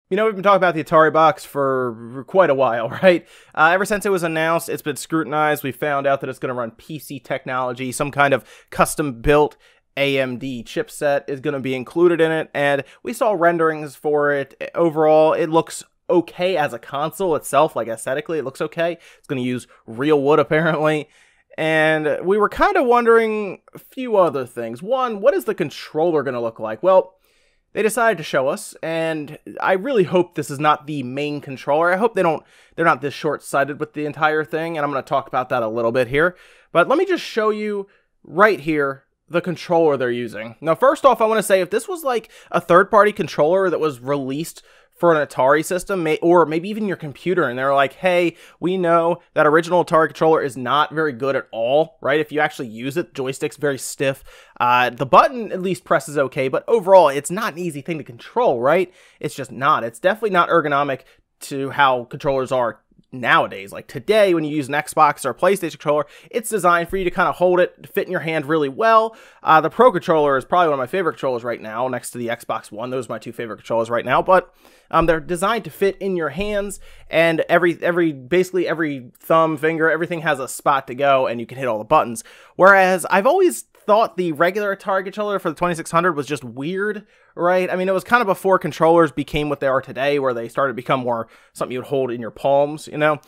You know, we've been talking about the Ataribox for quite a while, right? Ever since it was announced, it's been scrutinized. We found out that it's going to run PC technology, some kind of custom-built AMD chipset is going to be included in it, and we saw renderings for it. Overall, it looks okay as a console itself, like aesthetically, it looks okay. It's going to use real wood, apparently. And we were kind of wondering a few other things. One, what is the controller going to look like? Well, they decided to show us, and I really hope this is not the main controller. I hope they're not this short-sighted with the entire thing, and I'm going to talk about that a little bit here. But let me just show you right here the controller they're using. Now, first off, I want to say if this was like a third-party controller that was released for an Atari system, or maybe even your computer, and they're like, hey, we know that original Atari controller is not very good at all, right? If you actually use it, joystick's very stiff. The button at least presses okay, but overall, it's not an easy thing to control, right? It's just not. It's definitely not ergonomic to how controllers are nowadays. Like today, when you use an Xbox or a PlayStation controller, it's designed for you to kind of hold it, fit in your hand really well. The Pro controller is probably one of my favorite controllers right now, next to the Xbox One. Those are my two favorite controllers right now, but they're designed to fit in your hands, and basically every thumb, finger, everything has a spot to go, and you can hit all the buttons. Whereas I've always thought the regular Atari controller for the 2600 was just weird, right? I mean, it was kind of before controllers became what they are today, where they started to become more something you would hold in your palms, you know?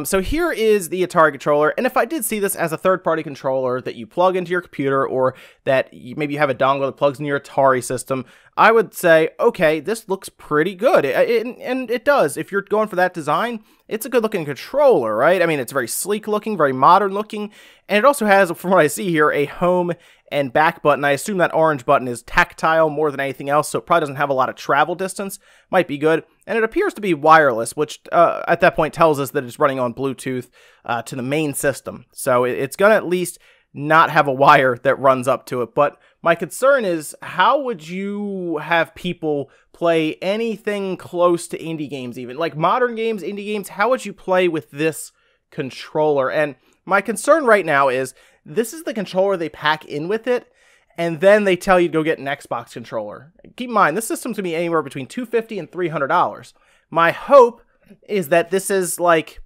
So here is the Atari controller, and if I did see this as a third-party controller that you plug into your computer, or that maybe you have a dongle that plugs into your Atari system, I would say, okay, this looks pretty good, and it does. If you're going for that design, it's a good-looking controller, right? I mean, it's very sleek-looking, very modern-looking, and it also has, from what I see here, a home and back button. I assume that orange button is tactile more than anything else, so it probably doesn't have a lot of travel distance. Might be good. And it appears to be wireless, which at that point tells us that it's running on Bluetooth to the main system. So it's going to at least not have a wire that runs up to it. But my concern is, how would you have people play anything close to indie games even? Like modern games, indie games, how would you play with this controller? And my concern right now is, this is the controller they pack in with it, and then they tell you to go get an Xbox controller. Keep in mind, this system's going to be anywhere between $250 and $300. My hope is that this is like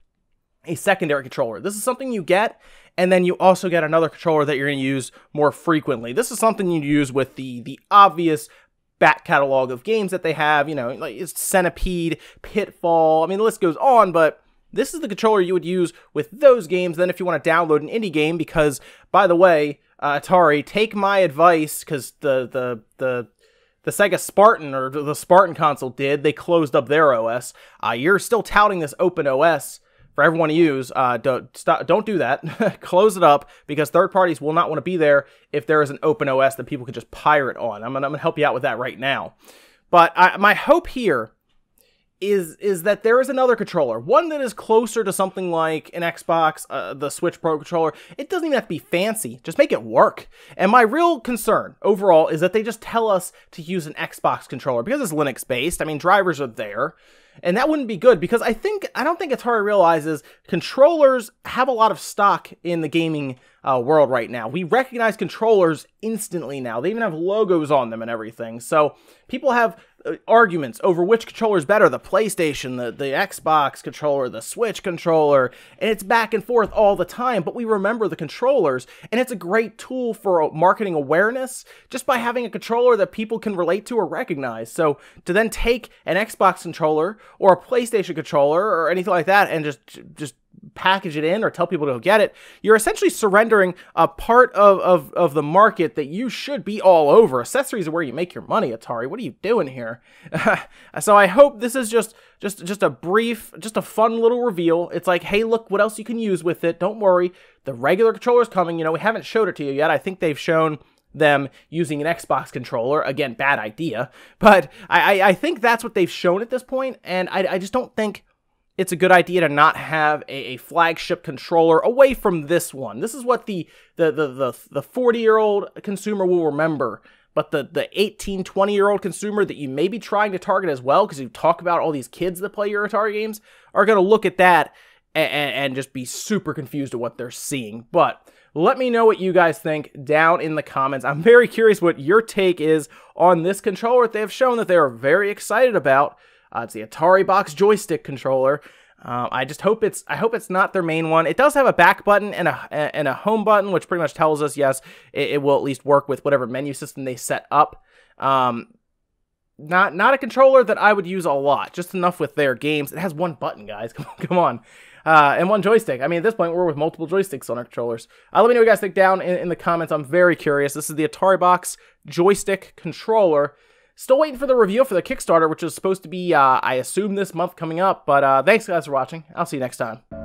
a secondary controller. This is something you get, and then you also get another controller that you're going to use more frequently. This is something you use with the obvious back catalog of games that they have, you know, like Centipede, Pitfall, I mean, the list goes on, but this is the controller you would use with those games. Then if you want to download an indie game, because, by the way, Atari, take my advice, because the Sega Spartan, or the Spartan console did, they closed up their OS. You're still touting this open OS for everyone to use. Don't do that. Close it up, because third parties will not want to be there if there is an open OS that people can just pirate on. I'm gonna help you out with that right now. But my hope here is that there is another controller, one that is closer to something like an Xbox, the Switch Pro controller. It doesn't even have to be fancy, just make it work. And my real concern overall is that they just tell us to use an Xbox controller, because it's Linux based. I mean, drivers are there, and that wouldn't be good, because I don't think Atari realizes controllers have a lot of stock in the gaming world right now. We recognize controllers instantly now. They even have logos on them and everything. So people have arguments over which controller is better, the PlayStation, the Xbox controller, the Switch controller, and it's back and forth all the time. But we remember the controllers, and it's a great tool for marketing awareness, just by having a controller that people can relate to or recognize. So to then take an Xbox controller or a PlayStation controller or anything like that and just package it in or tell people to go get it, you're essentially surrendering a part of the market that you should be all over. Accessories are where you make your money, Atari. What are you doing here? So I hope this is just a brief, just a fun little reveal. It's like, hey, look what else you can use with it. Don't worry, the regular controller's coming. You know, we haven't showed it to you yet. I think they've shown them using an Xbox controller. Again, bad idea, but I think that's what they've shown at this point, and I just don't think it's a good idea to not have a flagship controller away from this one. This is what the 40-year-old consumer will remember, but the 18, 20-year-old consumer that you may be trying to target as well, because you talk about all these kids that play your Atari games, are going to look at that and just be super confused at what they're seeing. But let me know what you guys think down in the comments. I'm very curious what your take is on this controller that they have shown that they are very excited about. It's the Ataribox joystick controller. I hope it's not their main one. It does have a back button and a home button, which pretty much tells us, yes, it will at least work with whatever menu system they set up. Not a controller that I would use a lot, just enough with their games. It has one button, guys. Come on. And one joystick. I mean, at this point, we're with multiple joysticks on our controllers. Let me know what you guys think down in the comments. I'm very curious. This is the Ataribox joystick controller. Still waiting for the review for the Kickstarter, which is supposed to be, I assume, this month coming up. But thanks, guys, for watching. I'll see you next time.